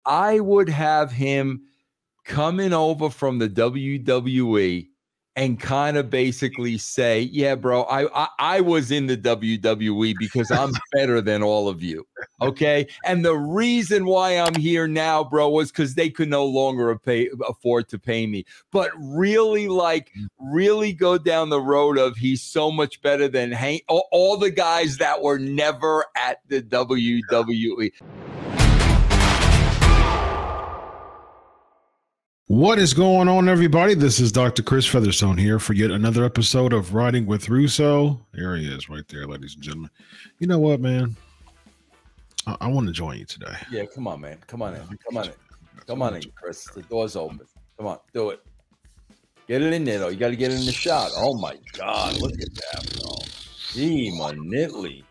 I would have him coming over from the WWE and kind of basically say, yeah, bro, I was in the WWE because I'm better than all of you. Okay. And the reason why I'm here now, bro, was because they could no longer afford to pay me. But really, really go down the road of he's so much better than all the guys that were never at the WWE. What is going on, everybody? This is Dr. Chris Featherstone here for yet another episode of Riding with Russo. There he is right there, ladies and gentlemen. You know what, man? I want to join you today. Yeah, come on, man. Come on in. Come on in, Chris. The door's open. Come on, do it. Get it in there, though. You got to get it in the shot. Oh, my God. Look at that, bro. Manitli.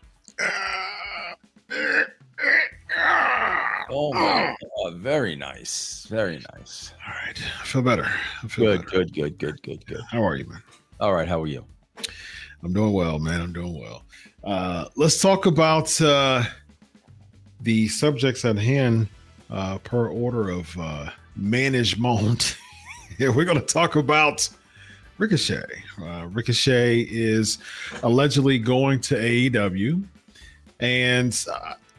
Oh, my God. Very nice. Very nice. All right. I feel better. Good. How are you, man? All right. How are you? I'm doing well, man. I'm doing well. Let's talk about the subjects at hand per order of management. Here, we're going to talk about Ricochet. Ricochet is allegedly going to AEW, and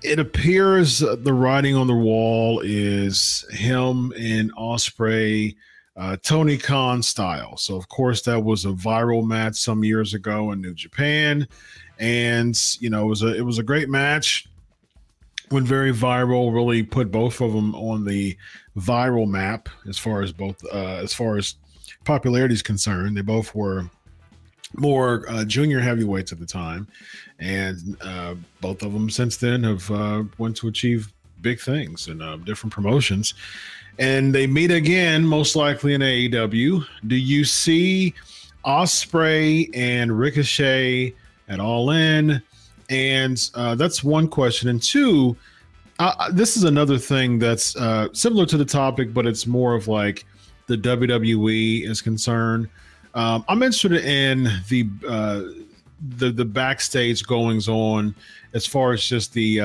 it appears the writing on the wall is him and Ospreay, Tony Khan style. So, of course, that was a viral match some years ago in New Japan, and you know it was a great match. Went very viral. Really put both of them on the viral map as far as popularity is concerned. They both were more junior heavyweights at the time, and both of them since then have went to achieve big things in different promotions, and they meet again most likely in AEW. Do you see Ospreay and Ricochet at All In? And that's one question. And two, this is another thing that's similar to the topic, but it's more of like the WWE is concerned. I'm interested in the backstage goings on as far as just the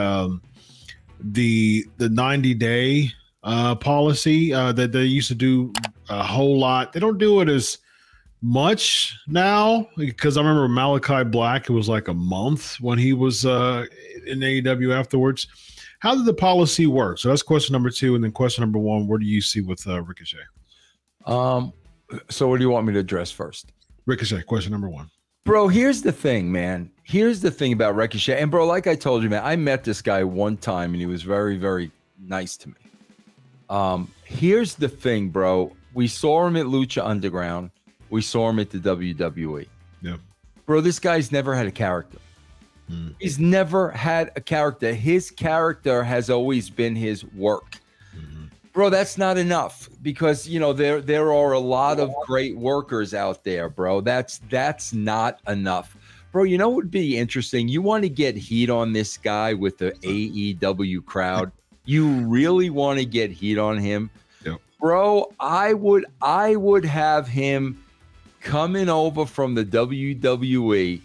90-day policy that they used to do a whole lot. They don't do it as much now because I remember Malachi Black, it was like a month when he was in AEW afterwards. How did the policy work? So that's question number two. And then question number one, what do you see with Ricochet? So what do you want me to address first? Ricochet, question number one. Bro, here's the thing, man. Here's the thing about Ricochet. And, bro, like I told you, man, I met this guy one time, and he was very, very nice to me. Here's the thing, bro. We saw him at Lucha Underground. We saw him at the WWE. Yeah. Bro, this guy's never had a character. He's never had a character. His character has always been his work. Bro, that's not enough because, you know, there are a lot of great workers out there, bro. That's not enough. Bro, you know what would be interesting? You want to get heat on this guy with the AEW crowd? You really want to get heat on him? Yep. Bro, I would have him coming over from the WWE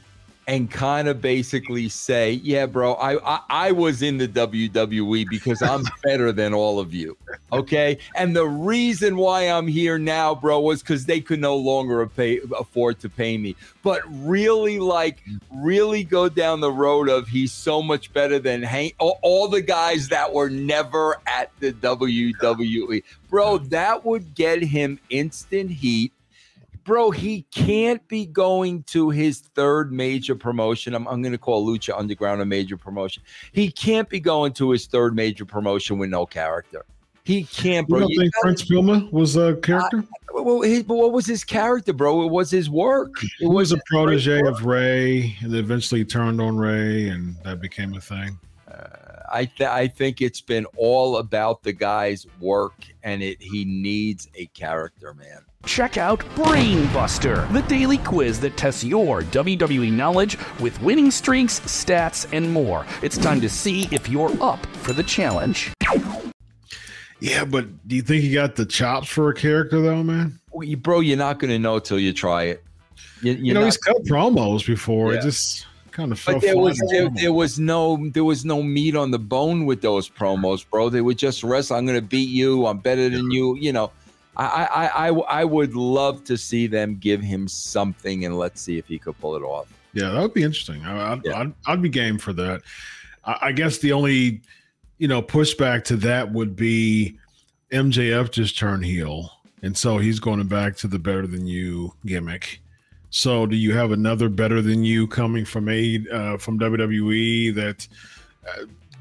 and kind of basically say, yeah, bro, I was in the WWE because I'm better than all of you. Okay. And the reason why I'm here now, bro, was because they could no longer afford to pay me. But really, really go down the road of he's so much better than all the guys that were never at the WWE. Bro, that would get him instant heat. Bro, he can't be going to his third major promotion. I'm going to call Lucha Underground a major promotion. He can't be going to his third major promotion with no character. He can't, bro. You don't think Prince Puma was a character? Well, but what was his character, bro? It was his work. He was a protege of Ray, and eventually turned on Ray, and that became a thing. I think it's been all about the guy's work, and he needs a character, man. Check out BrainBuster, the daily quiz that tests your WWE knowledge with winning streaks, stats, and more. It's time to see if you're up for the challenge. Yeah, but do you think he got the chops for a character, though, man? Bro, you're not going to know till you try it. You know, he's cut promos before. Yeah. It just kind of fell But there was no meat on the bone with those promos, bro. They were just wrestle. I'm gonna beat you. I'm better than you. You know, I would love to see them give him something, and let's see if he could pull it off. Yeah, that would be interesting. I'd be game for that. I guess the only, pushback to that would be MJF just turned heel, and so he's going back to the better than you gimmick. So do you have another better than you coming from WWE that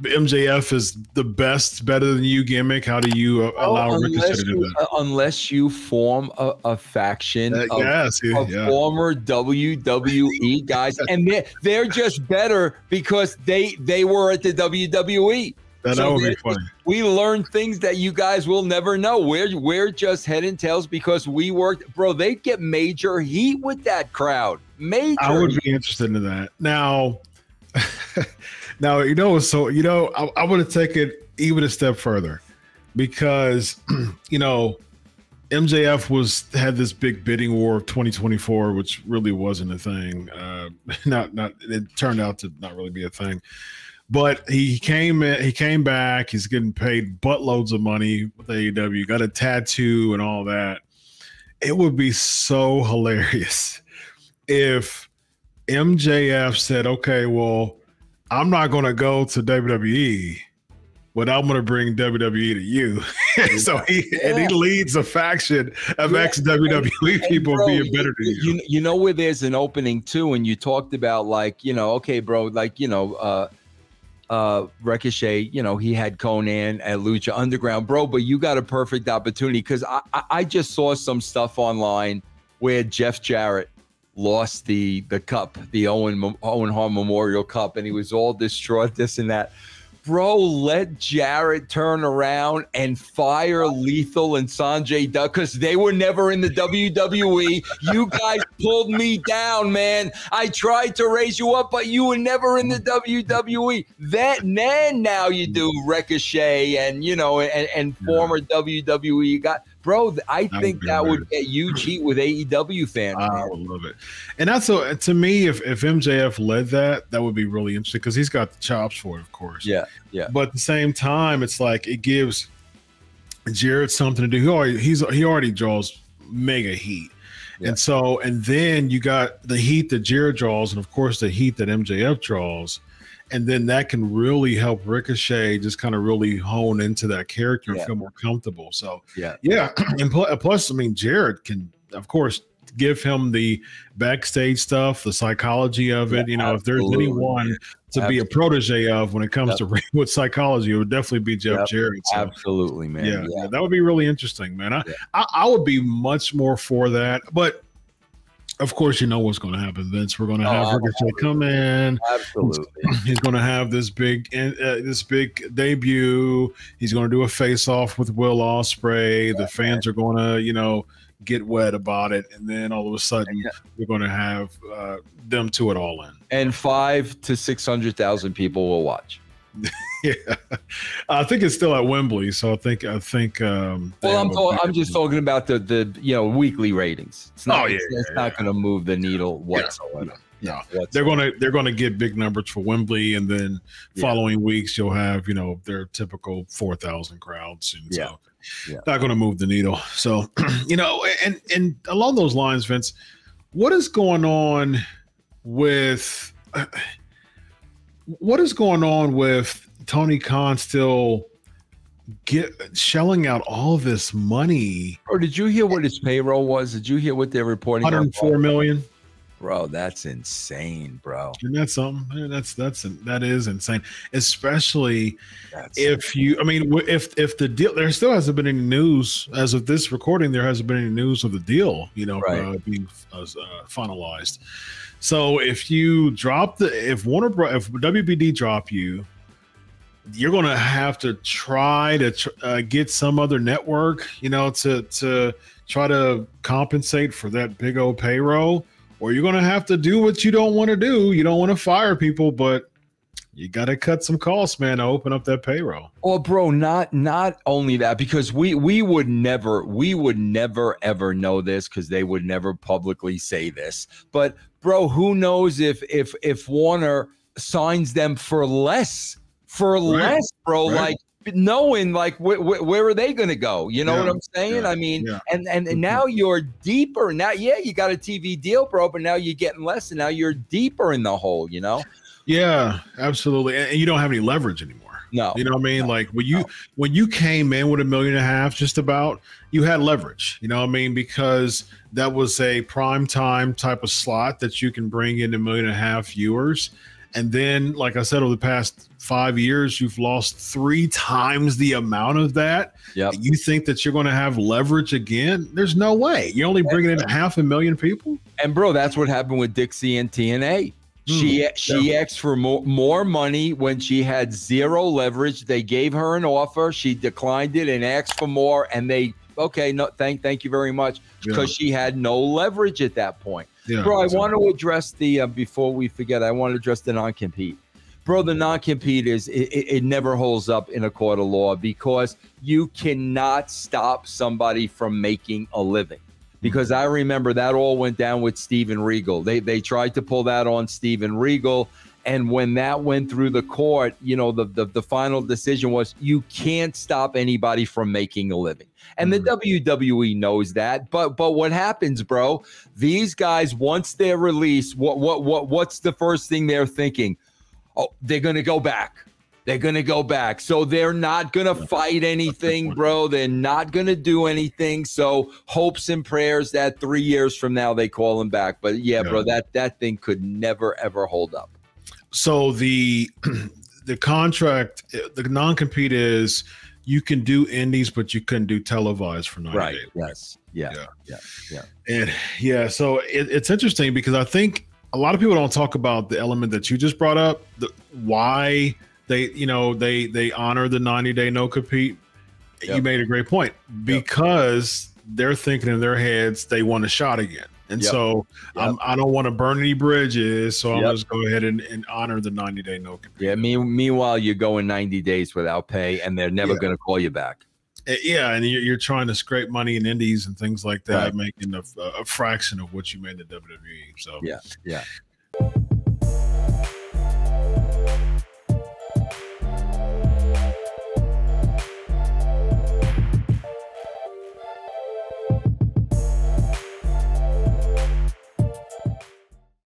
MJF is the best better than you gimmick? How do you allow Ricochet to do that? Unless you form a faction of former WWE guys, and they're just better because they were at the WWE. That would be funny. We learned things that you guys will never know. We're just head and tails because we worked, bro. They get major heat with that crowd. Major. I would be interested in that. Now, I want to take it even a step further because, MJF had this big bidding war of 2024, which really wasn't a thing. It turned out to not really be a thing. But he came back. He's getting paid buttloads of money with AEW. Got a tattoo and all that. It would be so hilarious if MJF said, "Okay, well, I'm not going to go to WWE, but I'm going to bring WWE to you." So he leads a faction of ex-WWE people being better than you. You know where there's an opening too, and you talked about okay, bro, Ricochet, he had Conan at Lucha Underground, bro, but you got a perfect opportunity because I just saw some stuff online where Jeff Jarrett lost the cup, the Owen Hart Memorial Cup, and he was all distraught, this and that. Bro, let Jarrett turn around and fire Lethal and Sanjay Dutt because they were never in the WWE. You guys pulled me down, man. I tried to raise you up, but you were never in the WWE. Then now you do Ricochet and former WWE guy. Bro, I think that would get huge heat with AEW fans. I would love it. And that's to me, if MJF led that would be really interesting because he's got the chops for it, of course. Yeah. But at the same time, it's like it gives Jarrett something to do. He already draws mega heat. Yeah. And then you got the heat that Jarrett draws, and of course the heat that MJF draws. And then that can really help Ricochet just kind of really hone into that character and feel more comfortable. So, yeah. And plus, I mean, Jarrett can, of course, give him the backstage stuff, the psychology of it. If there's anyone to be a protege of when it comes to with psychology, it would definitely be Jeff Jarrett. So, absolutely, man. Yeah, that would be really interesting, man. I would be much more for that. But of course, you know what's going to happen, Vince. We're going to have Ricochet come in. Absolutely, he's going to have this big debut. He's going to do a face-off with Will Ospreay. The fans are going to, get wet about it, and then all of a sudden, we're going to have them two it all in. And 500,000 to 600,000 people will watch. Yeah, I think it's still at Wembley, so I think. Well, I'm just talking about the weekly ratings. It's not, it's not going to move the needle whatsoever. Yeah, they're gonna get big numbers for Wembley, and then following weeks you'll have their typical 4,000 crowds, and so not going to move the needle. So and along those lines, Vince, what is going on with? What is going on with Tony Khan still shelling out all this money? Or did you hear what his payroll was? Did you hear what they're reporting? 104 million. Bro, that's insane, bro. And that's something. That is insane. Especially if the deal, there still hasn't been any news as of this recording. There hasn't been any news of the deal, being finalized. So if you drop if WBD drop you, you're going to have to try to get some other network, to try to compensate for that big old payroll, or you're going to have to do what you don't want to do. You don't want to fire people, but you got to cut some costs, man, to open up that payroll. Oh, bro, not only that, because we would never ever know this, because they would never publicly say this. But bro, who knows if Warner signs them for less, bro? Right. Like, knowing like where are they going to go? You know what I'm saying? I mean, and now you're deeper. Now, you got a TV deal, bro, but now you're getting less, and now you're deeper in the hole. You know? Yeah, absolutely. And you don't have any leverage anymore. No, you know what I mean? Like when you came in with $1.5 million, just about, you had leverage. You know what I mean? Because that was a prime time type of slot that you can bring in $1.5 million viewers. And then, like I said, over the past 5 years, you've lost 3 times the amount of that. Yeah. You think that you're going to have leverage again? There's no way. You're only bringing in 500,000 people. And bro, that's what happened with Dixie and TNA. She asked for more money when she had 0 leverage. They gave her an offer. She declined it and asked for more. And they, thank you very much, because she had no leverage at that point. Yeah, bro, I want to address the before we forget, I want to address the non-compete. Bro, the non-compete it never holds up in a court of law, because you cannot stop somebody from making a living. Because I remember that all went down with Steven Regal. They tried to pull that on Steven Regal, and when that went through the court, you know, the final decision was you can't stop anybody from making a living. And the WWE knows that. But what happens, bro? These guys, once they're released, what's the first thing they're thinking? Oh, they're gonna go back. They're going to go back. So they're not going to fight anything, bro. They're not going to do anything. So hopes and prayers that 3 years from now they call him back. But bro, that thing could never, ever hold up. So the contract, the non-compete is you can do indies, but you couldn't do televised for 90 days. Yes. Yeah. And so it's interesting, because I think a lot of people don't talk about the element that you just brought up, why they honor the 90-day no compete. Yep. You made a great point, because they're thinking in their heads they want a shot again. And so I don't want to burn any bridges. So I'm just go ahead and honor the 90-day no compete. Yeah. Meanwhile, you're going 90 days without pay, and they're never going to call you back. Yeah, and you're trying to scrape money in indies and things like that, making a fraction of what you made in the WWE. So